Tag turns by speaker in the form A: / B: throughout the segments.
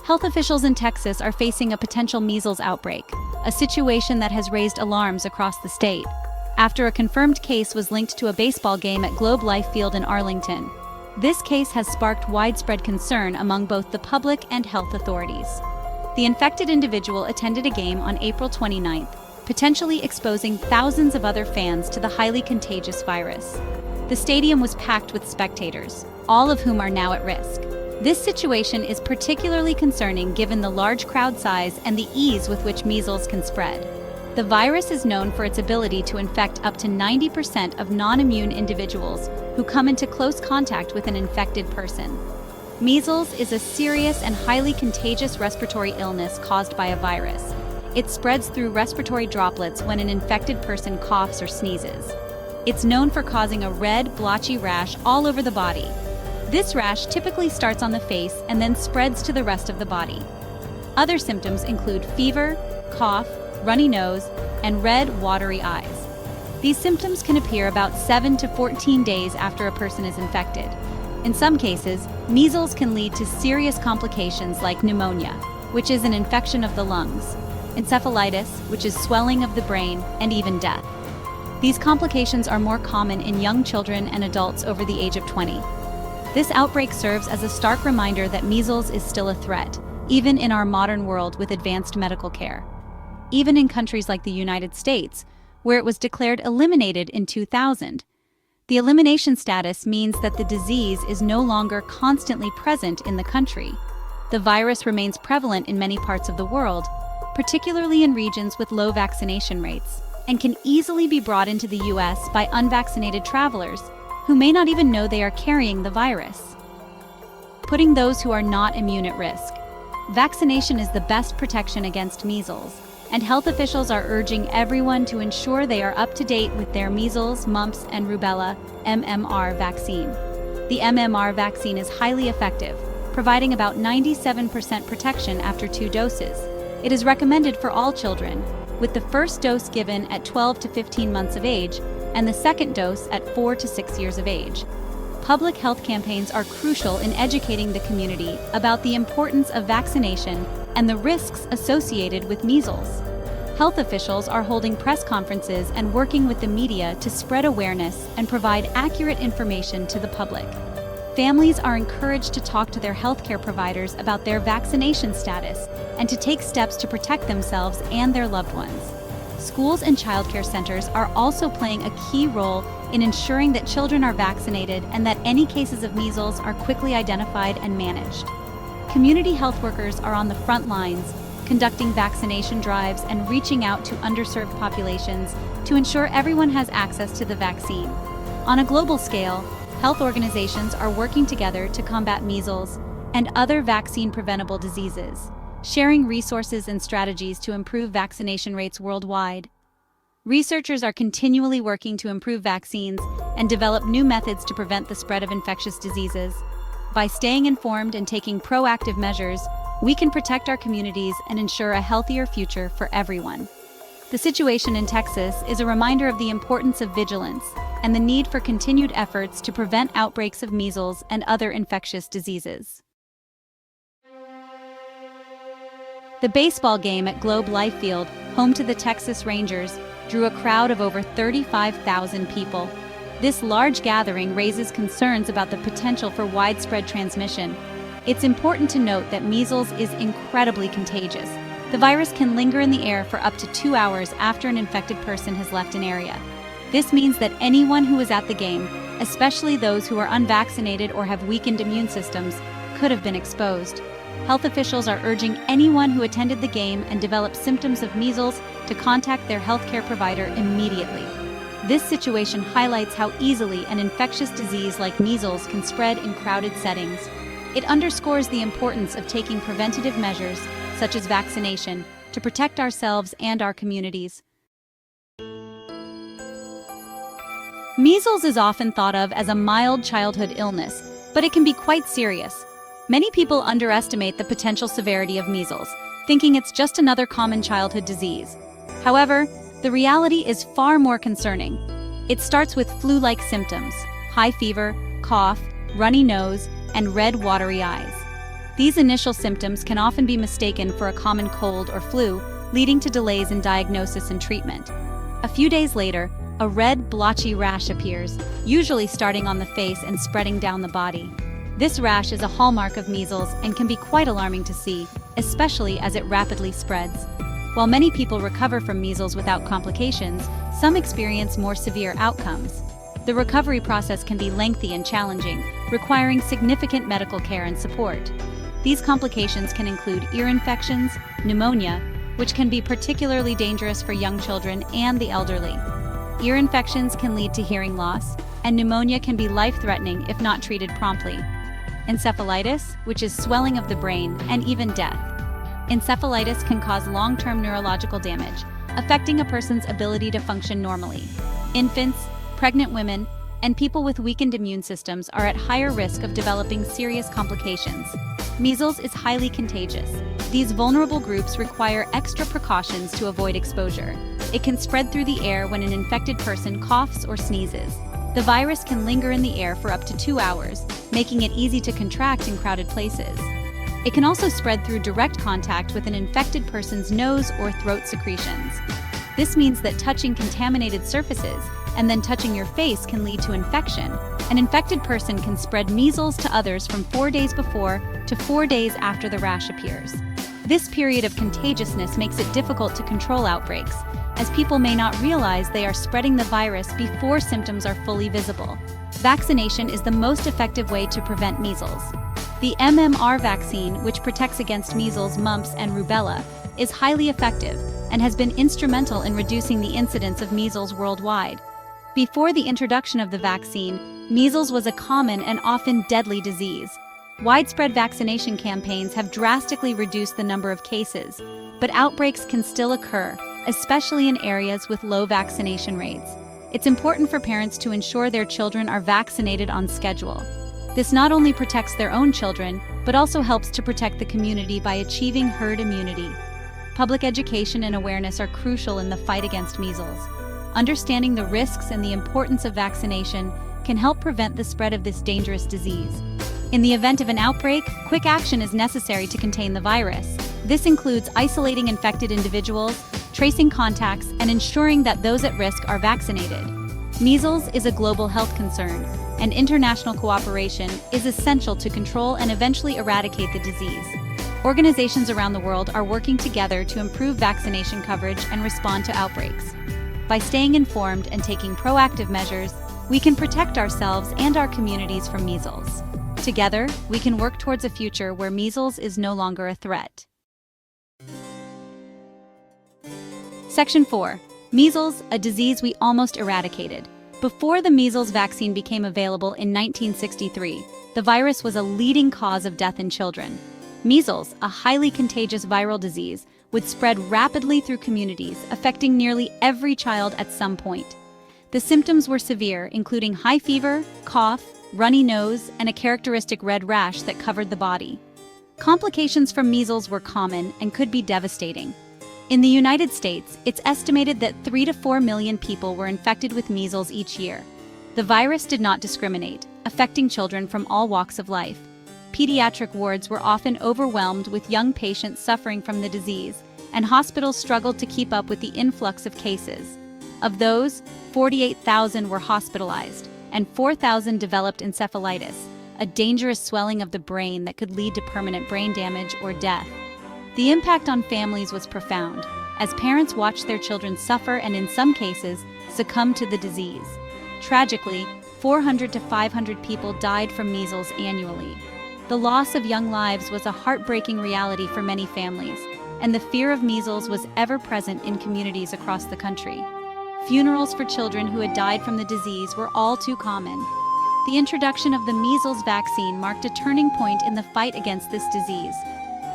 A: Health officials in Texas are facing a potential measles outbreak, a situation that has raised alarms across the state, after a confirmed case was linked to a baseball game at Globe Life Field in Arlington. This case has sparked widespread concern among both the public and health authorities. The infected individual attended a game on April 29th, potentially exposing thousands of other fans to the highly contagious virus. The stadium was packed with spectators, all of whom are now at risk. This situation is particularly concerning given the large crowd size and the ease with which measles can spread. The virus is known for its ability to infect up to 90% of non-immune individuals who come into close contact with an infected person. Measles is a serious and highly contagious respiratory illness caused by a virus. It spreads through respiratory droplets when an infected person coughs or sneezes. It's known for causing a red, blotchy rash all over the body. This rash typically starts on the face and then spreads to the rest of the body. Other symptoms include fever, cough, runny nose, and red, watery eyes. These symptoms can appear about 7 to 14 days after a person is infected. In some cases, measles can lead to serious complications like pneumonia, which is an infection of the lungs, encephalitis, which is swelling of the brain, and even death. These complications are more common in young children and adults over the age of 20. This outbreak serves as a stark reminder that measles is still a threat, even in our modern world with advanced medical care. Even in countries like the United States, where it was declared eliminated in 2000. The elimination status means that the disease is no longer constantly present in the country. The virus remains prevalent in many parts of the world, particularly in regions with low vaccination rates, and can easily be brought into the U.S. by unvaccinated travelers who may not even know they are carrying the virus, putting those who are not immune at risk. Vaccination is the best protection against measles, and health officials are urging everyone to ensure they are up to date with their measles, mumps, and rubella (MMR) vaccine. The MMR vaccine is highly effective, providing about 97% protection after 2 doses. It is recommended for all children, with the first dose given at 12 to 15 months of age and the second dose at 4 to 6 years of age. Public health campaigns are crucial in educating the community about the importance of vaccination and the risks associated with measles. Health officials are holding press conferences and working with the media to spread awareness and provide accurate information to the public. Families are encouraged to talk to their healthcare providers about their vaccination status and to take steps to protect themselves and their loved ones. Schools and childcare centers are also playing a key role in ensuring that children are vaccinated and that any cases of measles are quickly identified and managed. Community health workers are on the front lines, conducting vaccination drives and reaching out to underserved populations to ensure everyone has access to the vaccine. On a global scale, health organizations are working together to combat measles and other vaccine-preventable diseases, sharing resources and strategies to improve vaccination rates worldwide. Researchers are continually working to improve vaccines and develop new methods to prevent the spread of infectious diseases. By staying informed and taking proactive measures, we can protect our communities and ensure a healthier future for everyone. The situation in Texas is a reminder of the importance of vigilance and the need for continued efforts to prevent outbreaks of measles and other infectious diseases. The baseball game at Globe Life Field, home to the Texas Rangers, drew a crowd of over 35,000 people. This large gathering raises concerns about the potential for widespread transmission. It's important to note that measles is incredibly contagious. The virus can linger in the air for up to 2 hours after an infected person has left an area. This means that anyone who was at the game, especially those who are unvaccinated or have weakened immune systems, could have been exposed. Health officials are urging anyone who attended the game and developed symptoms of measles to contact their healthcare provider immediately. This situation highlights how easily an infectious disease like measles can spread in crowded settings. It underscores the importance of taking preventative measures, such as vaccination, to protect ourselves and our communities. Measles is often thought of as a mild childhood illness, but it can be quite serious. Many people underestimate the potential severity of measles, thinking it's just another common childhood disease. However, the reality is far more concerning. It starts with flu-like symptoms, high fever, cough, runny nose, and red, watery eyes. These initial symptoms can often be mistaken for a common cold or flu, leading to delays in diagnosis and treatment. A few days later, a red, blotchy rash appears, usually starting on the face and spreading down the body. This rash is a hallmark of measles and can be quite alarming to see, especially as it rapidly spreads. While many people recover from measles without complications, some experience more severe outcomes. The recovery process can be lengthy and challenging, requiring significant medical care and support. These complications can include ear infections, pneumonia, which can be particularly dangerous for young children and the elderly. Ear infections can lead to hearing loss, and pneumonia can be life-threatening if not treated promptly. Encephalitis, which is swelling of the brain, and even death. Encephalitis can cause long-term neurological damage, affecting a person's ability to function normally. Infants, pregnant women, and people with weakened immune systems are at higher risk of developing serious complications. Measles is highly contagious. These vulnerable groups require extra precautions to avoid exposure. It can spread through the air when an infected person coughs or sneezes. The virus can linger in the air for up to 2 hours, making it easy to contract in crowded places. It can also spread through direct contact with an infected person's nose or throat secretions. This means that touching contaminated surfaces and then touching your face can lead to infection. An infected person can spread measles to others from 4 days before to 4 days after the rash appears. This period of contagiousness makes it difficult to control outbreaks, as people may not realize they are spreading the virus before symptoms are fully visible. Vaccination is the most effective way to prevent measles. The MMR vaccine, which protects against measles, mumps, and rubella, is highly effective and has been instrumental in reducing the incidence of measles worldwide. Before the introduction of the vaccine, measles was a common and often deadly disease. Widespread vaccination campaigns have drastically reduced the number of cases, but outbreaks can still occur, especially in areas with low vaccination rates. It's important for parents to ensure their children are vaccinated on schedule. This not only protects their own children, but also helps to protect the community by achieving herd immunity. Public education and awareness are crucial in the fight against measles. Understanding the risks and the importance of vaccination can help prevent the spread of this dangerous disease. In the event of an outbreak, quick action is necessary to contain the virus. This includes isolating infected individuals, tracing contacts, and ensuring that those at risk are vaccinated. Measles is a global health concern, and international cooperation is essential to control and eventually eradicate the disease. Organizations around the world are working together to improve vaccination coverage and respond to outbreaks. By staying informed and taking proactive measures, we can protect ourselves and our communities from measles. Together, we can work towards a future where measles is no longer a threat. Section 4. Measles, a disease we almost eradicated. Before the measles vaccine became available in 1963, the virus was a leading cause of death in children. Measles, a highly contagious viral disease, would spread rapidly through communities, affecting nearly every child at some point. The symptoms were severe, including high fever, cough, runny nose, and a characteristic red rash that covered the body. Complications from measles were common and could be devastating. In the United States, it's estimated that 3 to 4 million people were infected with measles each year. The virus did not discriminate, affecting children from all walks of life. Pediatric wards were often overwhelmed with young patients suffering from the disease, and hospitals struggled to keep up with the influx of cases. Of those, 48,000 were hospitalized, and 4,000 developed encephalitis, a dangerous swelling of the brain that could lead to permanent brain damage or death. The impact on families was profound, as parents watched their children suffer and in some cases, succumb to the disease. Tragically, 400 to 500 people died from measles annually. The loss of young lives was a heartbreaking reality for many families, and the fear of measles was ever present in communities across the country. Funerals for children who had died from the disease were all too common. The introduction of the measles vaccine marked a turning point in the fight against this disease.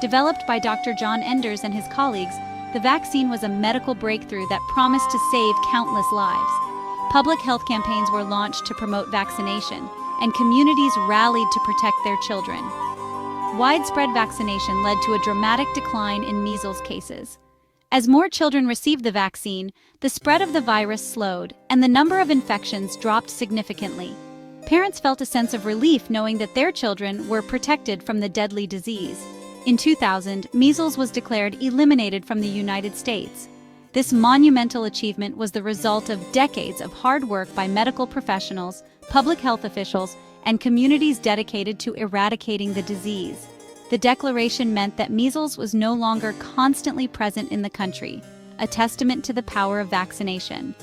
A: Developed by Dr. John Enders and his colleagues, the vaccine was a medical breakthrough that promised to save countless lives. Public health campaigns were launched to promote vaccination, and communities rallied to protect their children. Widespread vaccination led to a dramatic decline in measles cases. As more children received the vaccine, the spread of the virus slowed, and the number of infections dropped significantly. Parents felt a sense of relief knowing that their children were protected from the deadly disease. In 2000, measles was declared eliminated from the United States. This monumental achievement was the result of decades of hard work by medical professionals, public health officials, and communities dedicated to eradicating the disease. The declaration meant that measles was no longer constantly present in the country, a testament to the power of vaccination.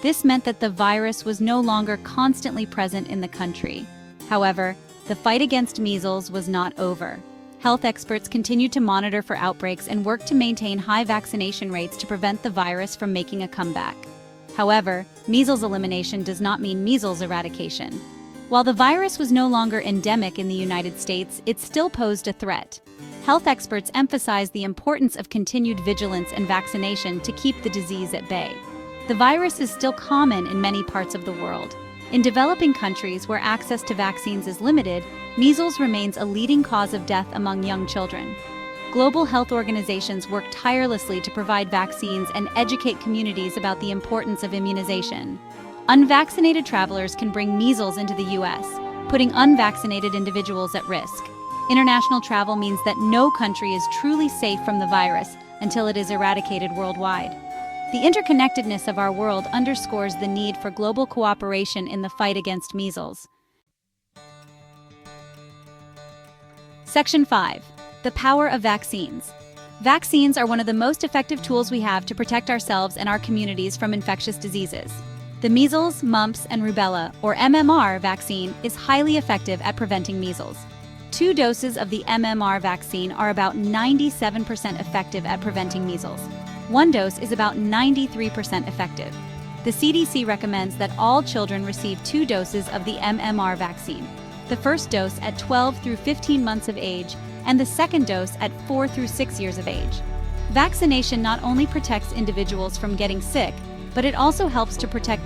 A: This meant that the virus was no longer constantly present in the country. However, the fight against measles was not over. Health experts continued to monitor for outbreaks and work to maintain high vaccination rates to prevent the virus from making a comeback. However, measles elimination does not mean measles eradication. While the virus was no longer endemic in the United States, it still posed a threat. Health experts emphasized the importance of continued vigilance and vaccination to keep the disease at bay. The virus is still common in many parts of the world. In developing countries where access to vaccines is limited, measles remains a leading cause of death among young children. Global health organizations work tirelessly to provide vaccines and educate communities about the importance of immunization. Unvaccinated travelers can bring measles into the U.S., putting unvaccinated individuals at risk. International travel means that no country is truly safe from the virus until it is eradicated worldwide. The interconnectedness of our world underscores the need for global cooperation in the fight against measles. Section 5. The power of vaccines. Vaccines are one of the most effective tools we have to protect ourselves and our communities from infectious diseases. The measles, mumps, and rubella, or MMR, vaccine is highly effective at preventing measles. 2 doses of the MMR vaccine are about 97% effective at preventing measles. 1 dose is about 93% effective. The CDC recommends that all children receive 2 doses of the MMR vaccine, the first dose at 12 through 15 months of age and the second dose at 4 through 6 years of age. Vaccination not only protects individuals from getting sick, but it also helps to protect